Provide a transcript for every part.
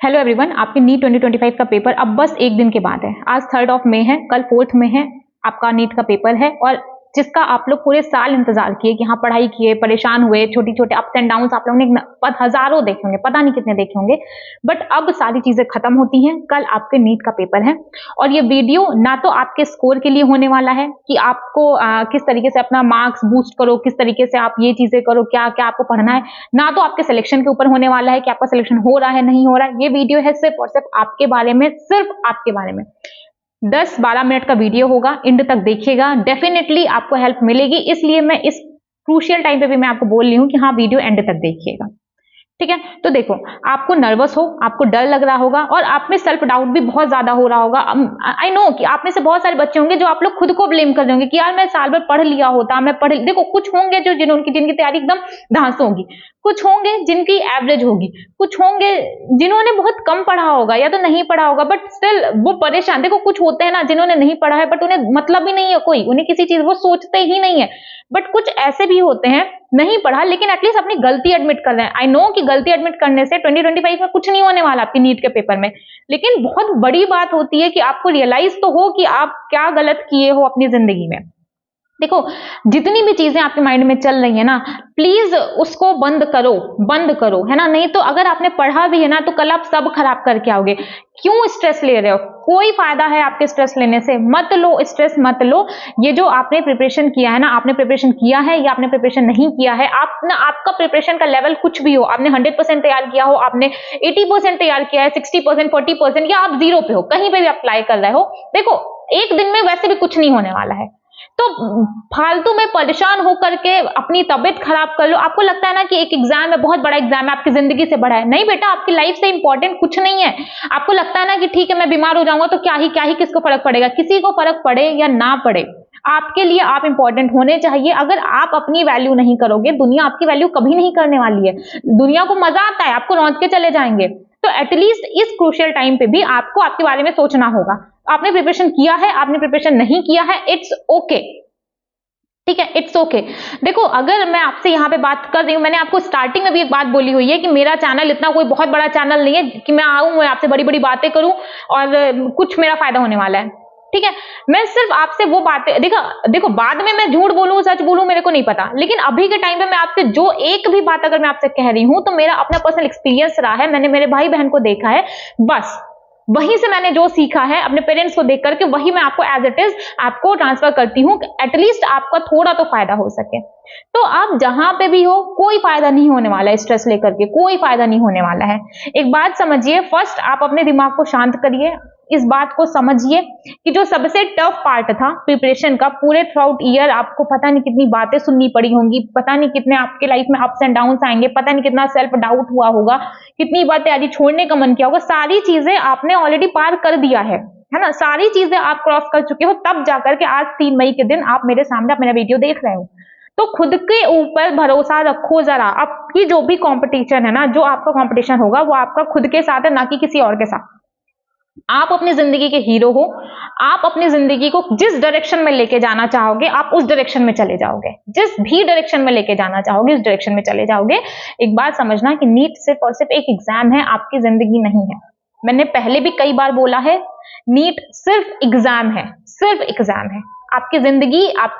Hello everyone, आपके NEET 2025 का paper अब बस एक दिन के बाद है। आज 3 मई है, कल 4 मई है। आपका नीट का पेपर है और जिसका आप लोग पूरे साल इंतजार किए कि हाँ पढ़ाई किए, परेशान हुए, छोटी छोटे अप्स एंड डाउन्स आप लोगों ने हजारों देखे होंगे, पता नहीं कितने देखे होंगे। बट अब सारी चीजें खत्म होती हैं। कल आपके नीट का पेपर है और ये वीडियो ना तो आपके स्कोर के लिए होने वाला है कि आपको किस तरीके से अपना मार्क्स बूस्ट करो, किस तरीके से आप ये चीजें करो, क्या क्या आपको पढ़ना है, ना तो आपके सिलेक्शन के ऊपर होने वाला है कि आपका सिलेक्शन हो रहा है नहीं हो रहा है। ये वीडियो है सिर्फ और सिर्फ आपके बारे में, सिर्फ आपके बारे में। 10-12 मिनट का वीडियो होगा, एंड तक देखिएगा, डेफिनेटली आपको हेल्प मिलेगी। इसलिए मैं इस क्रूशियल टाइम पे भी मैं आपको बोल रही हूँ कि हाँ वीडियो एंड तक देखिएगा, ठीक है। तो देखो, आपको नर्वस हो, आपको डर लग रहा होगा और आप में सेल्फ डाउट भी बहुत ज्यादा हो रहा होगा। आई नो कि आप में से बहुत सारे बच्चे होंगे जो आप लोग खुद को ब्लेम कर रहे होंगे कि यार मैं साल भर पढ़ लिया होता, मैं पढ़। देखो, कुछ होंगे जो जिनकी तैयारी एकदम धांसू होगी, कुछ होंगे जिनकी एवरेज होगी, कुछ होंगे जिन्होंने बहुत कम पढ़ा होगा या तो नहीं पढ़ा होगा बट स्टिल वो परेशान। देखो, कुछ होते हैं ना जिन्होंने नहीं पढ़ा है बट उन्हें मतलब ही नहीं है कोई, उन्हें किसी चीज वो सोचते ही नहीं है। बट कुछ ऐसे भी होते हैं नहीं पढ़ा लेकिन एटलीस्ट अपनी गलती एडमिट कर रहे हैं। आई नो कि गलती एडमिट करने से 2025 में कुछ नहीं होने वाला आपकी नीट के पेपर में, लेकिन बहुत बड़ी बात होती है कि आपको रियलाइज तो हो कि आप क्या गलत किए हो अपनी जिंदगी में। देखो, जितनी भी चीजें आपके माइंड में चल रही है ना, प्लीज उसको बंद करो, है ना। नहीं तो अगर आपने पढ़ा भी है ना तो कल आप सब खराब करके आओगे। क्यों स्ट्रेस ले रहे हो? कोई फायदा है आपके स्ट्रेस लेने से? मत लो स्ट्रेस, मत लो। ये जो आपने प्रिपरेशन किया है ना, आपने प्रिपरेशन किया है या आपने प्रिपरेशन नहीं किया है, आपका प्रिपरेशन का लेवल कुछ भी हो, आपने 100% तैयार किया हो, आपने 80% तैयार किया है, 60%, 40% या आप 0 पे हो, कहीं पे भी अप्लाई कर रहे हो, देखो एक दिन में वैसे भी कुछ नहीं होने वाला है। तो फालतू में परेशान होकर के अपनी तबीयत खराब कर लो। आपको लगता है ना कि एक एग्जाम है, बहुत बड़ा एग्जाम है, आपकी जिंदगी से बड़ा है। नहीं बेटा, आपकी लाइफ से इंपॉर्टेंट कुछ नहीं है। आपको लगता है ना कि ठीक है मैं बीमार हो जाऊंगा तो क्या ही किसको फर्क पड़ेगा? किसी को फर्क पड़े या ना पड़े, आपके लिए आप इंपॉर्टेंट होने चाहिए। अगर आप अपनी वैल्यू नहीं करोगे, दुनिया आपकी वैल्यू कभी नहीं करने वाली है। दुनिया को मजा आता है, आपको रौंद के चले जाएंगे। तो एटलीस्ट इस क्रूशियल टाइम पे भी आपको आपके बारे में सोचना होगा। आपने प्रिपरेशन किया है, आपने प्रिपरेशन नहीं किया है, इट्स ओके, ठीक है, इट्स ओके। देखो, अगर मैं आपसे यहाँ पे बात कर रही हूँ, मैंने आपको स्टार्टिंग में भी एक बात बोली हुई है कि मेरा चैनल इतना कोई बहुत बड़ा चैनल नहीं है कि मैं आऊं मैं आपसे बड़ी बड़ी बातें करूं और कुछ मेरा फायदा होने वाला है, ठीक है। मैं सिर्फ आपसे वो बातें, देखो बाद में मैं झूठ बोलूं सच बोलूं मेरे को नहीं पता, लेकिन अभी के टाइम पे मैं आपसे जो एक भी बात अगर मैं आपसे कह रही हूं तो मेरा अपना पर्सनल एक्सपीरियंस रहा है, मैंने मेरे भाई बहन को देखा है, बस वहीं से मैंने जो सीखा है अपने पेरेंट्स को देख करके वही मैं आपको एज इट इज आपको ट्रांसफर करती हूँ, एटलीस्ट आपका थोड़ा तो फायदा हो सके। तो आप जहां पे भी हो, कोई फायदा नहीं होने वाला है स्ट्रेस लेकर के, कोई फायदा नहीं होने वाला है। एक बात समझिए, फर्स्ट आप अपने दिमाग को शांत करिए, इस बात को समझिए कि जो सबसे टफ पार्ट था प्रिपरेशन का, पूरे थ्रू आउट ईयर आपको पता नहीं कितनी बातें सुननी पड़ी होंगी, पता नहीं कितने आपके लाइफ में अप्स एंड डाउन्स आएंगे, पता नहीं कितना सेल्फ डाउट हुआ होगा, कितनी बार तैयारी छोड़ने का मन किया होगा, सारी चीजें आपने ऑलरेडी पार कर दिया है ना, सारी चीजें आप क्रॉस कर चुके हो, तब जाकर के आज 3 मई के दिन आप मेरे सामने आप मेरा वीडियो देख रहे हो। तो खुद के ऊपर भरोसा रखो जरा। आपकी जो भी कंपटीशन है ना, जो आपका कंपटीशन होगा वो आपका खुद के साथ है, ना कि किसी और के साथ। आप अपनी जिंदगी के हीरो हो, आप अपनी जिंदगी को जिस डायरेक्शन में लेके जाना चाहोगे आप उस डायरेक्शन में चले जाओगे, जिस भी डायरेक्शन में लेके जाना चाहोगे उस डायरेक्शन में चले जाओगे। एक बात समझना कि नीट सिर्फ और सिर्फ एक एग्जाम है, आपकी जिंदगी नहीं है। मैंने पहले भी कई बार बोला है, नीट सिर्फ एग्जाम है, सिर्फ एग्जाम है। आपकी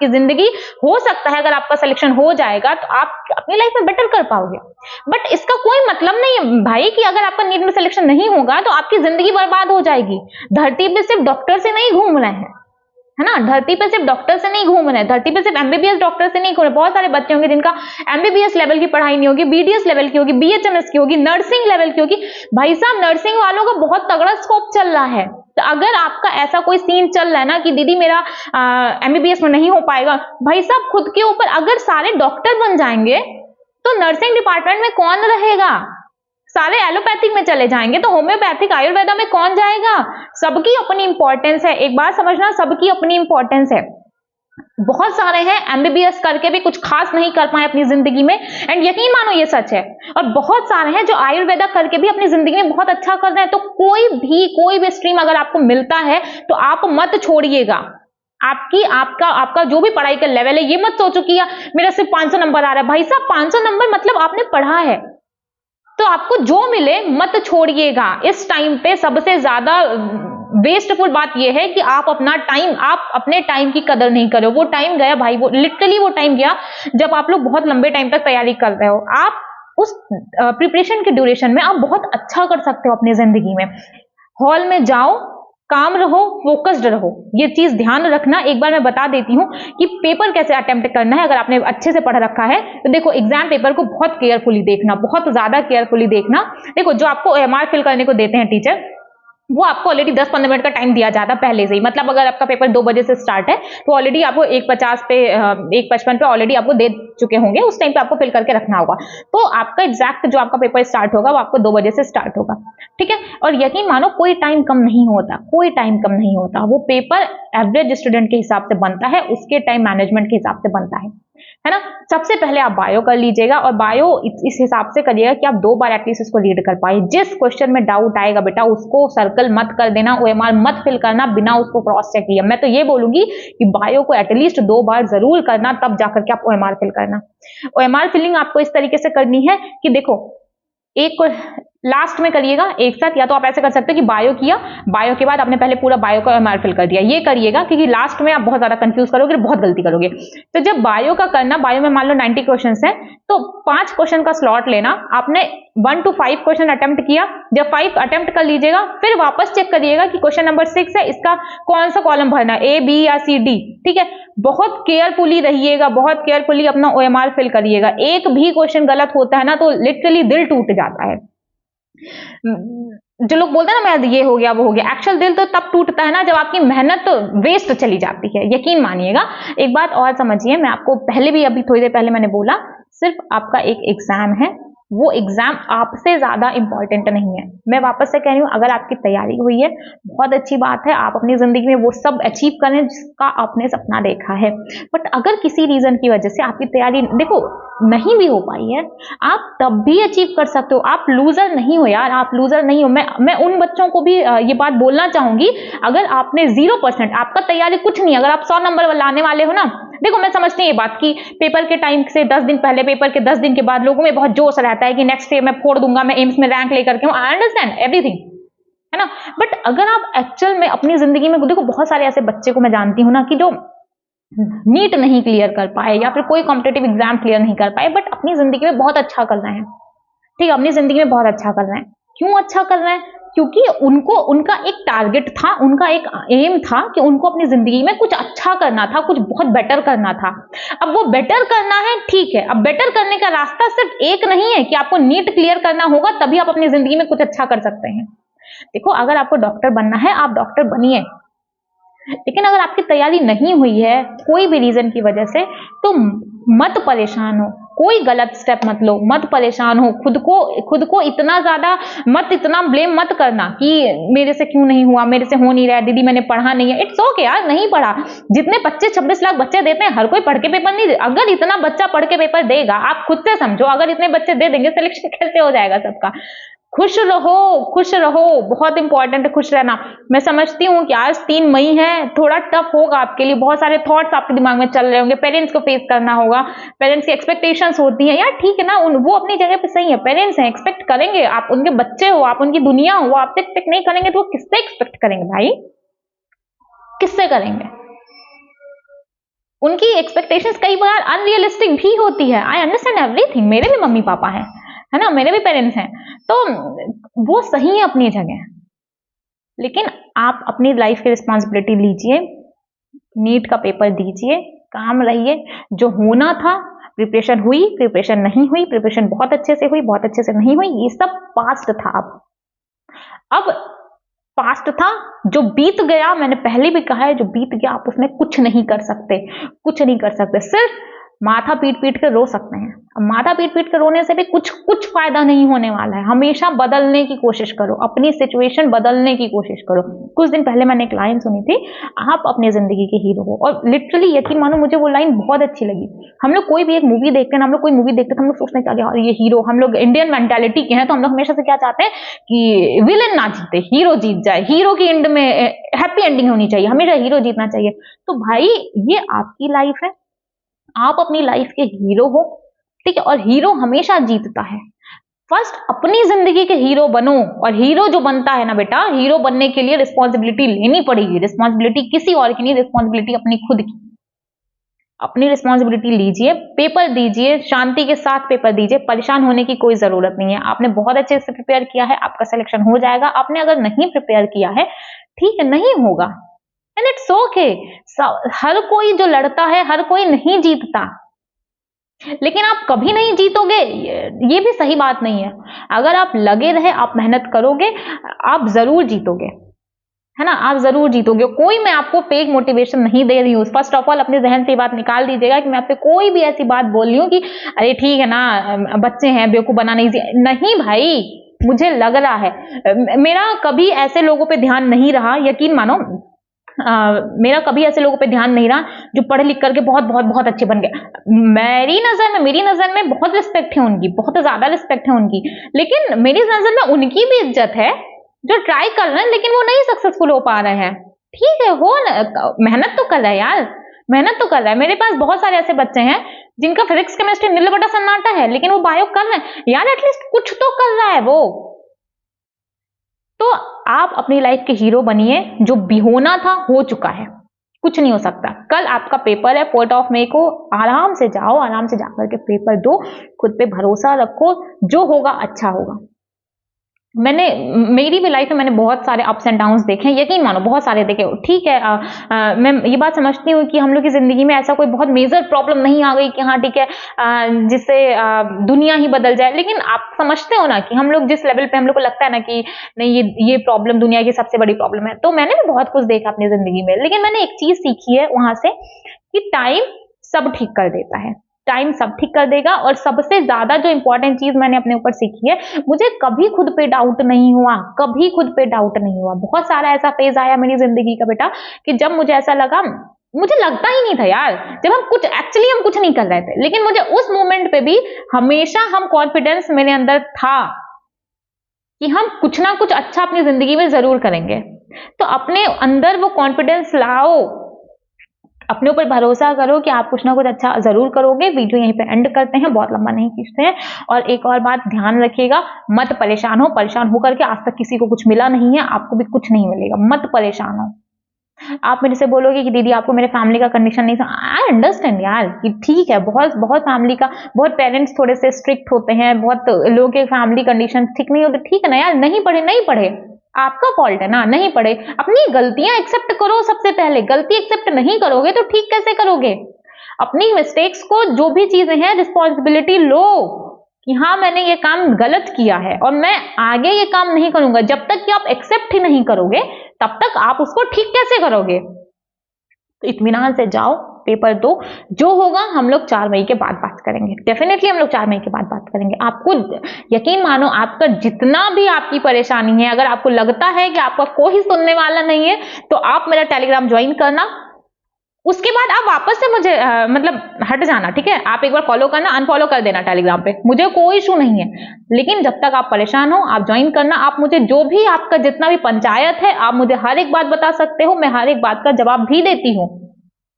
जिंदगी हो सकता है अगर आपका सिलेक्शन हो जाएगा तो आप अपनी लाइफ में बेटर कर पाओगे, बट इसका कोई मतलब नहीं है भाई कि अगर आपका नीट में सिलेक्शन नहीं होगा तो आपकी जिंदगी बर्बाद हो जाएगी। धरती पे सिर्फ डॉक्टर से नहीं घूम रहे हैं, है ना, धरती पे सिर्फ डॉक्टर से नहीं घूम रहे हैं, धरती पे सिर्फ एमबीबीएस डॉक्टर से नहीं घूम रहे। बहुत सारे बच्चे होंगे जिनका एमबीबीएस लेवल की पढ़ाई नहीं होगी, बीडीएस लेवल की होगी, बीएचएमएस की होगी, नर्सिंग लेवल की होगी। भाई साहब, नर्सिंग वालों का बहुत तगड़ा स्कोप चल रहा है। तो अगर आपका ऐसा कोई सीन चल रहा है ना कि दीदी मेरा एमबीबीएस में नहीं हो पाएगा, भाई साहब खुद के ऊपर अगर सारे डॉक्टर बन जाएंगे तो नर्सिंग डिपार्टमेंट में कौन रहेगा? सारे एलोपैथिक में चले जाएंगे तो होम्योपैथिक आयुर्वेदा में कौन जाएगा? सबकी अपनी इंपॉर्टेंस है, एक बात समझना, सबकी अपनी इंपॉर्टेंस है। बहुत सारे हैं एमबीबीएस करके भी कुछ खास नहीं कर पाए अपनी जिंदगी में, एंड यकीन मानो ये सच है। और बहुत सारे हैं जो आयुर्वेदा करके भी अपनी जिंदगी में बहुत अच्छा कर रहे हैं। तो कोई भी स्ट्रीम अगर आपको मिलता है तो आप मत छोड़िएगा। आपका जो भी पढ़ाई का लेवल है, ये मत सोचो कि मेरा सिर्फ 500 नंबर आ रहा है। भाई साहब 500 नंबर मतलब आपने पढ़ा है, तो आपको जो मिले मत छोड़िएगा। इस टाइम पे सबसे ज्यादा वेस्टफुल बात यह है कि आप अपने टाइम की कदर नहीं करो। वो टाइम गया भाई, वो लिटरली वो टाइम गया जब आप लोग बहुत लंबे टाइम तक तैयारी कर रहे हो। आप उस प्रिपरेशन के ड्यूरेशन में आप बहुत अच्छा कर सकते हो अपनी जिंदगी में। हॉल में जाओ, काम रहो, फोकस्ड रहो। ये चीज ध्यान रखना। एक बार मैं बता देती हूँ कि पेपर कैसे अटेम्प्ट करना है। अगर आपने अच्छे से पढ़ रखा है तो देखो, एग्जाम पेपर को बहुत केयरफुली देखना, बहुत ज्यादा केयरफुली देखना। देखो, जो आपको OMR फिल करने को देते हैं टीचर, वो आपको ऑलरेडी 10-15 मिनट का टाइम दिया जाता है पहले से ही। मतलब अगर आपका पेपर 2 बजे से स्टार्ट है तो ऑलरेडी आपको 1:50 पे 1:55 पे ऑलरेडी आपको दे चुके होंगे। उस टाइम पे आपको फिल करके रखना होगा। तो आपका एग्जैक्ट जो आपका पेपर स्टार्ट होगा वो आपको 2 बजे से स्टार्ट होगा, ठीक है। और यकीन मानो, कोई टाइम कम नहीं होता, कोई टाइम कम नहीं होता। वो पेपर एवरेज स्टूडेंट के हिसाब से बनता है, उसके टाइम मैनेजमेंट के हिसाब से बनता है ना। सबसे पहले आप बायो कर लीजिएगा, और बायो इस हिसाब से करिएगा कि आप 2 बार एटलीस्ट इसको रीड कर पाए। जिस क्वेश्चन में डाउट आएगा बेटा, उसको सर्कल मत कर देना, OMR मत फिल करना बिना उसको क्रॉस चेक किया। मैं तो ये बोलूंगी कि बायो को एटलीस्ट 2 बार जरूर करना, तब जाकर के आप OMR फिल करना। OMR फिलिंग आपको इस तरीके से करनी है कि देखो, एक लास्ट में करिएगा एक साथ। या तो आप ऐसे कर सकते हो कि बायो किया, बायो के बाद आपने पहले पूरा बायो का OMR फिल कर दिया। ये करिएगा, क्योंकि लास्ट में आप बहुत ज्यादा कंफ्यूज करोगे, बहुत गलती करोगे। तो जब बायो का करना, बायो में मान लो 90 क्वेश्चन है, तो 5 क्वेश्चन का स्लॉट लेना। आपने 1 to 5 क्वेश्चन अटेम्प्ट किया, जब 5 अटेम्प्ट कर लीजिएगा, फिर वापस चेक करिएगा कि क्वेश्चन नंबर 6 है, इसका कौन सा कॉलम भरना है, A, B या C, D, ठीक है। बहुत केयरफुली रहिएगा, बहुत केयरफुली अपना OMR फिल करिएगा। एक भी क्वेश्चन गलत होता है ना तो लिटरली दिल टूट जाता है। जो लोग बोलते हैं ना, मैं ये हो गया वो हो गया, एक्चुअल दिल तो तब टूटता है ना जब आपकी मेहनत तो वेस्ट चली जाती है। यकीन मानिएगा। एक बात और समझिए, मैं आपको पहले भी, अभी थोड़ी देर पहले मैंने बोला, सिर्फ आपका एक एग्जाम है, वो एग्जाम आपसे ज्यादा इंपॉर्टेंट नहीं है। मैं वापस से कह रही हूँ, अगर आपकी तैयारी हुई है बहुत अच्छी बात है, आप अपनी जिंदगी में वो सब अचीव करें जिसका आपने सपना देखा है। बट अगर किसी रीजन की वजह से आपकी तैयारी देखो नहीं भी हो पाई है, आप तब भी अचीव कर सकते हो। आप लूजर नहीं हो यार, आप लूजर नहीं हो। मैं उन बच्चों को भी ये बात बोलना चाहूंगी, अगर आपने 0%, आपका तैयारी कुछ नहीं, अगर आप 100 नंबर लाने वाले हो ना, देखो मैं समझती हूँ ये बात कि पेपर के टाइम से 10 दिन पहले, पेपर के 10 दिन के बाद लोगों में बहुत जोश रहता है कि नेक्स्ट डे मैं फोड़ दूंगा, मैं एम्स में रैंक लेकर के। आई अंडरस्टैंड एवरीथिंग, है ना। बट अगर आप एक्चुअल में अपनी जिंदगी में, देखो बहुत सारे ऐसे बच्चे को मैं जानती हूँ ना कि जो नीट नहीं क्लियर कर पाए या फिर कोई कॉम्पिटेटिव एग्जाम क्लियर नहीं कर पाए, बट अपनी जिंदगी में बहुत अच्छा कर रहे हैं, ठीक है, अपनी जिंदगी में बहुत अच्छा कर रहे हैं। क्यों अच्छा कर रहे हैं? क्योंकि उनका एक टारगेट था, उनका एक एम था कि उनको अपनी जिंदगी में कुछ अच्छा करना था, कुछ बहुत बेटर करना था। अब वो बेटर करना है, ठीक है। अब बेटर करने का रास्ता सिर्फ एक नहीं है कि आपको नीट क्लियर करना होगा तभी आप अपनी जिंदगी में कुछ अच्छा कर सकते हैं। देखो, अगर आपको डॉक्टर बनना है, आप डॉक्टर बनिए, लेकिन अगर आपकी तैयारी नहीं हुई है कोई भी रीजन की वजह से, तो मत परेशान हो, कोई गलत स्टेप मत लो, मत परेशान हो। खुद को इतना ज्यादा इतना ब्लेम मत करना कि मेरे से क्यों नहीं हुआ, मेरे से हो नहीं रहा है, दीदी मैंने पढ़ा नहीं है। इट्स ओके यार, नहीं पढ़ा। जितने बच्चे 26 लाख बच्चे देते हैं, हर कोई पढ़ के पेपर नहीं दे। अगर इतना बच्चा पढ़ के पेपर देगा, आप खुद से समझो, अगर इतने बच्चे दे देंगे, सिलेक्शन कैसे हो जाएगा सबका। खुश रहो, खुश रहो, बहुत इंपॉर्टेंट है खुश रहना। मैं समझती हूँ कि आज 3 मई है, थोड़ा टफ होगा आपके लिए, बहुत सारे थॉट्स आपके दिमाग में चल रहे होंगे, पेरेंट्स को फेस करना होगा, पेरेंट्स की एक्सपेक्टेशंस होती हैं यार, ठीक है ना, वो अपनी जगह पे सही है, पेरेंट्स हैं, एक्सपेक्ट करेंगे, आप उनके बच्चे हो, आप उनकी दुनिया हो, वो आपसे एक्सपेक्ट नहीं करेंगे तो वो किससे एक्सपेक्ट करेंगे भाई, किससे करेंगे? उनकी एक्सपेक्टेशंस कई बार अनरियलिस्टिक भी होती है। आई अंडरस्टैंड एवरीथिंग, मेरे भी मम्मी पापा है ना, मेरे भी पेरेंट्स हैं, तो वो सही है अपनी जगह, लेकिन आप अपनी लाइफ की रिस्पॉन्सिबिलिटी लीजिए, नीट का पेपर दीजिए, काम रहिए। जो होना था, प्रिपरेशन हुई, प्रिपरेशन नहीं हुई, प्रिपरेशन बहुत अच्छे से हुई, बहुत अच्छे से नहीं हुई, ये सब पास्ट था। अब पास्ट था, जो बीत गया, मैंने पहले भी कहा है, जो बीत गया आप उसमें कुछ नहीं कर सकते, कुछ नहीं कर सकते, सिर्फ माथा पीट पीट कर रो सकते हैं। अब माथा पीट पीट कर रोने से भी कुछ फायदा नहीं होने वाला है। हमेशा बदलने की कोशिश करो, अपनी सिचुएशन बदलने की कोशिश करो। कुछ दिन पहले मैंने एक लाइन सुनी थी, आप अपनी जिंदगी के हीरो हो, और लिटरली यकीन मानो मुझे वो लाइन बहुत अच्छी लगी। हम लोग कोई भी एक मूवी देखते हैं, हम लोग कोई मूवी देखते हैं, हम लोग सोचते हैं कि ये हीरो, हम लोग इंडियन मेंटालिटी के हैं, तो हम लोग हमेशा से क्या चाहते हैं कि विलेन ना जीते, हीरो जीत जाए, हीरो की एंड में हैप्पी एंडिंग होनी चाहिए, हमेशा हीरो जीतना चाहिए। तो भाई ये आपकी लाइफ है, आप अपनी लाइफ के हीरो हो, ठीक है, और हीरो हमेशा जीतता है। फर्स्ट अपनी जिंदगी के हीरो बनो, और हीरो जो बनता है ना बेटा, हीरो बनने के लिए रिस्पॉन्सिबिलिटी लेनी पड़ेगी। रिस्पॉन्सिबिलिटी किसी और की नहीं, रिस्पॉन्सिबिलिटी अपनी खुद की। अपनी रिस्पॉन्सिबिलिटी लीजिए, पेपर दीजिए, शांति के साथ पेपर दीजिए, परेशान होने की कोई जरूरत नहीं है। आपने बहुत अच्छे से प्रिपेयर किया है, आपका सिलेक्शन हो जाएगा। आपने अगर नहीं प्रिपेयर किया है, ठीक है, नहीं होगा, एंड इट्स ओके। हर कोई जो लड़ता है, हर कोई नहीं जीतता, लेकिन आप कभी नहीं जीतोगे ये भी सही बात नहीं है। अगर आप लगे रहे, आप मेहनत करोगे, आप जरूर जीतोगे, है ना, आप जरूर जीतोगे। कोई मैं आपको फेक मोटिवेशन नहीं दे रही हूँ। फर्स्ट ऑफ ऑल अपने जहन से बात निकाल दीजिएगा कि मैं आपसे कोई भी ऐसी बात बोल रही हूँ कि अरे ठीक है ना, बच्चे हैं, बेवकूफ बनाना ईजी नहीं भाई। मुझे लग रहा है, मेरा कभी ऐसे लोगों पे ध्यान नहीं रहा, यकीन मानो, मेरा कभी ऐसे लोगों पे ध्यान नहीं रहा जो पढ़ लिख करके बहुत बहुत बहुत अच्छे बन गए। मेरी नजर में बहुत रिस्पेक्ट है उनकी, बहुत ज्यादा रिस्पेक्ट है उनकी, लेकिन मेरी नजर में उनकी भी इज्जत है जो ट्राई कर रहे हैं लेकिन वो नहीं सक्सेसफुल हो पा रहे हैं। ठीक है, हो मेहनत तो कर रहा है यार, मेहनत तो कर रहा है। मेरे पास बहुत सारे ऐसे बच्चे हैं जिनका फिजिक्स केमिस्ट्री नील बटा सन्नाटा है, लेकिन वो बायो कर रहे हैं यार, एटलीस्ट कुछ तो कर रहा है वो। तो आप अपनी लाइफ के हीरो बनिए, जो भी होना था हो चुका है, कुछ नहीं हो सकता। कल आपका पेपर है 4 मई को, आराम से जाओ, आराम से जाकर के पेपर दो, खुद पे भरोसा रखो, जो होगा अच्छा होगा। मेरी भी लाइफ में मैंने बहुत सारे अप्स एंड डाउन्स देखे हैं, यकीन मानो बहुत सारे देखे। ठीक है, मैं ये बात समझती हूँ कि हम लोग की जिंदगी में ऐसा कोई बहुत मेजर प्रॉब्लम नहीं आ गई कि हाँ ठीक है जिससे दुनिया ही बदल जाए, लेकिन आप समझते हो ना कि हम लोग जिस लेवल पे हम लोग को लगता है ना कि नहीं ये प्रॉब्लम दुनिया की सबसे बड़ी प्रॉब्लम है। तो मैंने भी बहुत कुछ देखा अपनी जिंदगी में, लेकिन मैंने एक चीज सीखी है वहां से कि टाइम सब ठीक कर देता है, टाइम सब ठीक कर देगा। और सबसे ज्यादा जो इंपॉर्टेंट चीज मैंने अपने ऊपर सीखी है, मुझे कभी खुद पे डाउट नहीं हुआ, कभी खुद पे डाउट नहीं हुआ। बहुत सारा ऐसा फेज आया मेरी जिंदगी का बेटा कि जब मुझे ऐसा लगा, मुझे लगता ही नहीं था यार, जब हम कुछ नहीं कर रहे थे, लेकिन मुझे उस मोमेंट पे भी हमेशा हम कॉन्फिडेंस मेरे अंदर था कि हम कुछ ना कुछ अच्छा अपनी जिंदगी में जरूर करेंगे। तो अपने अंदर वो कॉन्फिडेंस लाओ, अपने ऊपर भरोसा करो कि आप कुछ ना कुछ अच्छा जरूर करोगे। वीडियो यहीं पे एंड करते हैं, बहुत लंबा नहीं खींचते हैं। और एक और बात ध्यान रखिएगा, मत परेशान हो। परेशान होकर के आज तक किसी को कुछ मिला नहीं है, आपको भी कुछ नहीं मिलेगा, मत परेशान हो। आप मेरे से बोलोगे कि दीदी आपको मेरे फैमिली का कंडीशन नहीं, आई अंडरस्टैंड यार कि ठीक है, बहुत बहुत फैमिली का, बहुत पेरेंट्स थोड़े से स्ट्रिक्ट होते हैं, बहुत लोगों के फैमिली कंडीशन ठीक नहीं होते। ठीक है ना यार, नहीं पढ़े आपका फॉल्ट है ना, नहीं पढ़े। अपनी गलतियां एक्सेप्ट करो। सबसे पहले गलती एक्सेप्ट नहीं करोगे तो ठीक कैसे करोगे? अपनी मिस्टेक्स को, जो भी चीजें हैं, रिस्पॉन्सिबिलिटी लो कि हाँ मैंने ये काम गलत किया है और मैं आगे ये काम नहीं करूंगा। जब तक कि आप एक्सेप्ट ही नहीं करोगे तब तक आप उसको ठीक कैसे करोगे? तो इत्मीनान से जाओ, पेपर दो, जो होगा हम लोग 4 मई के बाद बात करेंगे। डेफिनेटली हम लोग 4 मई के बाद बात करेंगे। आपको यकीन मानो, आपका जितना भी आपकी परेशानी है, अगर आपको लगता है कि आपका कोई सुनने वाला नहीं है, तो आप मेरा टेलीग्राम ज्वाइन करना। उसके बाद आप वापस से मुझे मतलब हट जाना, ठीक है? आप एक बार फॉलो करना, अनफॉलो कर देना टेलीग्राम पे, मुझे कोई इशू नहीं है। लेकिन जब तक आप परेशान हो, आप ज्वाइन करना। आप मुझे जो भी आपका जितना भी पंचायत है, आप मुझे हर एक बात बता सकते हो, मैं हर एक बात का जवाब भी देती हूँ,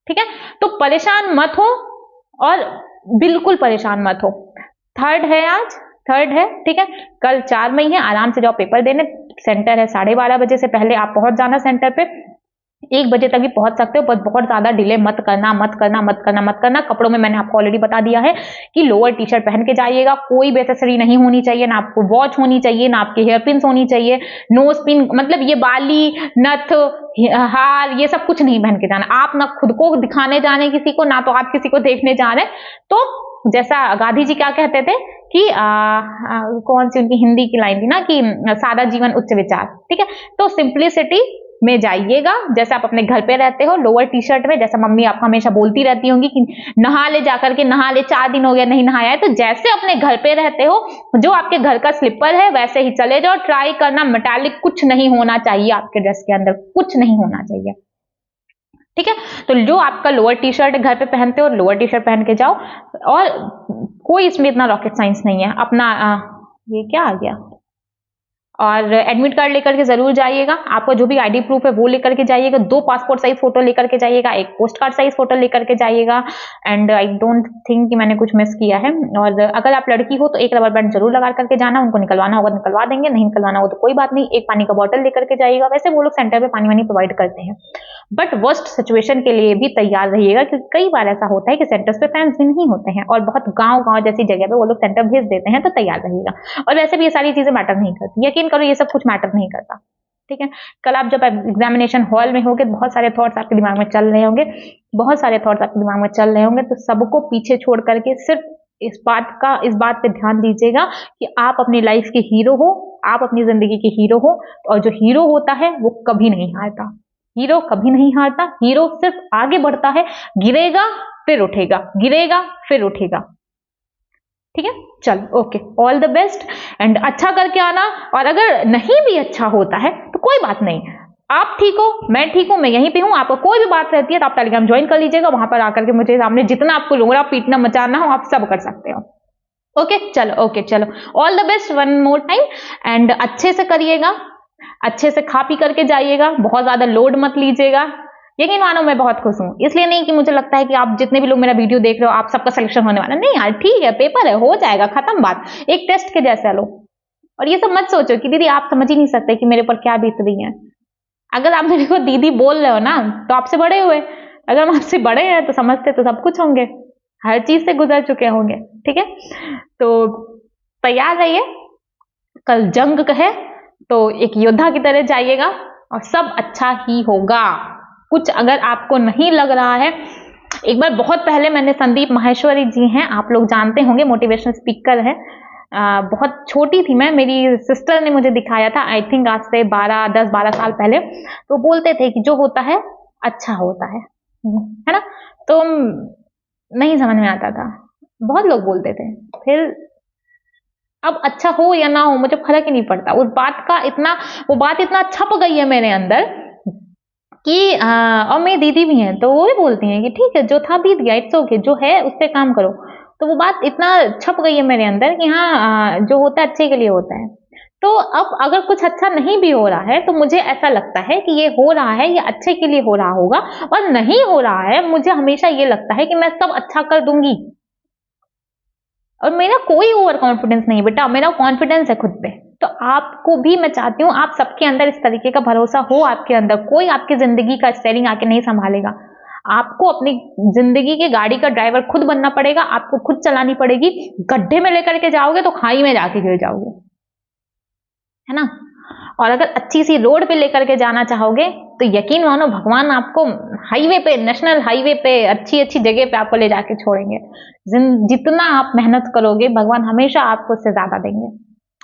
ठीक है? तो परेशान मत हो, और बिल्कुल परेशान मत हो। थर्ड है, ठीक है? कल 4 मई है, आराम से जाओ पेपर देने। सेंटर है 12:30 बजे से पहले आप पहुंच जाना सेंटर पे। 1 बजे तक भी पहुंच सकते हो, बस बहुत ज्यादा डिले मत करना। कपड़ों में मैंने आपको ऑलरेडी बता दिया है कि लोअर टी शर्ट पहन के जाइएगा, कोई भी एक्सेसरी नहीं होनी चाहिए, ना आपको वॉच होनी चाहिए, ना आपके हेयर पिन होनी चाहिए, नोज पिन, मतलब ये बाली, नथ, हार, ये सब कुछ नहीं पहन के जाना। आप ना खुद को दिखाने जा रहे हैं किसी को, ना तो आप किसी को देखने जा रहे हैं। तो जैसा गांधी जी क्या कहते थे कि कौन सी उनकी हिंदी की लाइन थी ना कि सादा जीवन उच्च विचार, ठीक है? तो सिंप्लिसिटी में जाइएगा, जैसे आप अपने घर पे रहते हो, लोअर टी शर्ट में, जैसा मम्मी आपको हमेशा बोलती रहती होंगी कि नहा ले, जाकर के नहा ले, 4 दिन हो गया नहीं नहाया है। तो जैसे अपने घर पे रहते हो, जो आपके घर का स्लीपर है वैसे ही चले जाओ। ट्राई करना, मेटालिक कुछ नहीं होना चाहिए आपके ड्रेस के अंदर, कुछ नहीं होना चाहिए, ठीक है? तो जो आपका लोअर टी शर्ट घर पे पहनते हो, लोअर टी शर्ट पहन के जाओ। और कोई इसमें इतना रॉकेट साइंस नहीं है। अपना ये क्या आ गया, और एडमिट कार्ड लेकर के जरूर जाइएगा, आपका जो भी आईडी प्रूफ है वो लेकर के जाइएगा, 2 पासपोर्ट साइज फोटो लेकर के जाइएगा, 1 पोस्ट कार्ड साइज फोटो लेकर के जाइएगा। एंड आई डोंट थिंक कि मैंने कुछ मिस किया है। और अगर आप लड़की हो तो एक रबर बैंड जरूर लगा करके जाना, उनको निकलवाना होगा निकलवा देंगे, नहीं निकलवाना हो तो कोई बात नहीं, एक पानी का बॉटल लेकर के जाइएगा। वैसे वो लोग सेंटर पे पानी वानी प्रोवाइड करते हैं, बट वर्स्ट सिचुएशन के लिए भी तैयार रहिएगा, क्योंकि कई बार ऐसा होता है कि सेंटर्स पे फैंस भी नहीं होते हैं और बहुत गांव जैसी जगह पे वो लोग सेंटर भेज देते हैं, तो तैयार रहिएगा। और वैसे भी ये सारी चीजें मैटर नहीं करती, यकीन करो ये सब कुछ मैटर नहीं करता, ठीक है। कल आप जब एग्जामिनेशन हॉल में होंगे, बहुत सारे थॉट्स आपके दिमाग में चल रहे होंगे, बहुत सारे थॉट्स आपके दिमाग में चल रहे होंगे, तो सबको पीछे छोड़ करके सिर्फ इस बात पे ध्यान दीजिएगा कि आप अपनी लाइफ के हीरो हो, आप अपनी जिंदगी के हीरो हो। और जो हीरो होता है वो कभी नहीं हारता, हीरो कभी नहीं हारता, हीरो सिर्फ आगे बढ़ता है, गिरेगा फिर उठेगा, गिरेगा फिर उठेगा, ठीक है। चलो okay, all the best and अच्छा करके आना। और अगर नहीं भी अच्छा होता है तो कोई बात नहीं, आप ठीक हो, मैं ठीक हूं, मैं यहीं पे हूं, आपको कोई भी बात रहती है तो आप टेलीग्राम ज्वाइन कर लीजिएगा, वहां पर आकर के मुझे सामने जितना आपको लोगड़ा पीटना मचाना हो आप सब कर सकते हो। ओके चलो, all the best one more time and अच्छे से करिएगा, अच्छे से खा पी करके जाइएगा, बहुत ज्यादा लोड मत लीजिएगा। यकीन मानो मैं बहुत खुश हूँ, इसलिए नहीं कि मुझे लगता है कि आप जितने भी लोग मेरा वीडियो देख रहे हो आप सबका सिलेक्शन होने वाला, नहीं यार, ठीक है, पेपर है, हो जाएगा, खत्म बात, एक टेस्ट के जैसा लो। और ये सब मत सोचो कि दीदी आप समझ ही नहीं सकते कि मेरे ऊपर क्या बीत रही है। अगर आप मेरे को दीदी बोल रहे हो ना तो आपसे बड़े हुए, अगर हम आपसे बड़े हैं तो समझते तो सब कुछ होंगे, हर चीज से गुजर चुके होंगे, ठीक है। तो तैयार रहिए, कल जंग है तो एक योद्धा की तरह जाइएगा और सब अच्छा ही होगा। कुछ अगर आपको नहीं लग रहा है, एक बार बहुत पहले मैंने संदीप माहेश्वरी जी हैं, आप लोग जानते होंगे, मोटिवेशनल स्पीकर है, बहुत छोटी थी मैं, मेरी सिस्टर ने मुझे दिखाया था, आई थिंक आज से 10-12 साल पहले। तो बोलते थे कि जो होता है अच्छा होता है ना। तो नहीं समझ में आता था, बहुत लोग बोलते थे, फिर अब अच्छा हो या ना हो मुझे फर्क ही नहीं पड़ता, उस बात का इतना, वो बात इतना छप गई है मेरे अंदर कि और मेरी दीदी भी हैं तो वो भी बोलती हैं कि ठीक है जो था बीत गया, इट्स ओके, जो है उस पर काम करो। तो वो बात इतना छप गई है मेरे अंदर कि हाँ जो होता है अच्छे के लिए होता है। तो अब अगर कुछ अच्छा नहीं भी हो रहा है तो मुझे ऐसा लगता है कि ये हो रहा है ये अच्छे के लिए हो रहा होगा, और नहीं हो रहा है मुझे हमेशा ये लगता है कि मैं सब अच्छा कर दूंगी। और मेरा कोई ओवर कॉन्फिडेंस नहीं बेटा, मेरा कॉन्फिडेंस है खुद पे। तो आपको भी मैं चाहती हूँ आप सबके अंदर इस तरीके का भरोसा हो, आपके अंदर कोई आपकी जिंदगी का स्टीयरिंग आके नहीं संभालेगा, आपको अपनी जिंदगी की गाड़ी का ड्राइवर खुद बनना पड़ेगा, आपको खुद चलानी पड़ेगी। गड्ढे में लेकर के जाओगे तो खाई में जाके गिर जाओगे, है ना। और अगर अच्छी सी रोड पे लेकर के जाना चाहोगे तो यकीन मानो भगवान आपको हाईवे पे, नेशनल हाईवे पे, अच्छी अच्छी जगह पे आपको ले जाके छोड़ेंगे। जितना आप मेहनत करोगे भगवान हमेशा आपको उससे ज्यादा देंगे,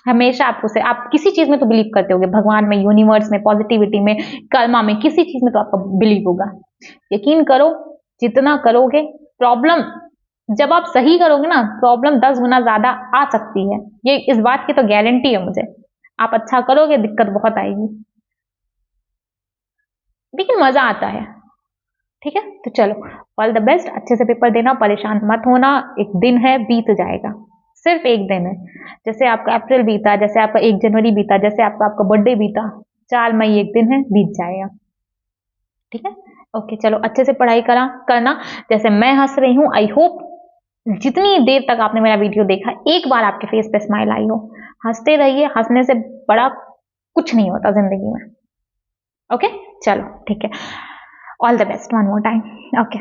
हमेशा आपको से। आप किसी चीज में तो बिलीव करते होगे, भगवान में, यूनिवर्स में, पॉजिटिविटी में, कर्मा में, किसी चीज में तो आपका बिलीव होगा। यकीन करो जितना करोगे, प्रॉब्लम जब आप सही करोगे ना, प्रॉब्लम 10 गुना ज्यादा आ सकती है, ये इस बात की तो गारंटी है मुझे। आप अच्छा करोगे दिक्कत बहुत आएगी, लेकिन मजा आता है, ठीक है। तो चलो ऑल द बेस्ट, अच्छे से पेपर देना, परेशान मत होना, एक दिन है बीत जाएगा, सिर्फ एक दिन है। जैसे आपका अप्रैल बीता, जैसे आपका 1 जनवरी बीता, जैसे आपका बर्थडे बीता, 4 मई एक दिन है, बीत जाएगा, ठीक है। ओके चलो अच्छे से पढ़ाई करना, जैसे मैं हंस रही हूँ। आई होप जितनी देर तक आपने मेरा वीडियो देखा एक बार आपके फेस पे स्माइल आई हो। हंसते रहिए, हंसने से बड़ा कुछ नहीं होता जिंदगी में। ओके चलो ठीक है, all the best one more time. Okay.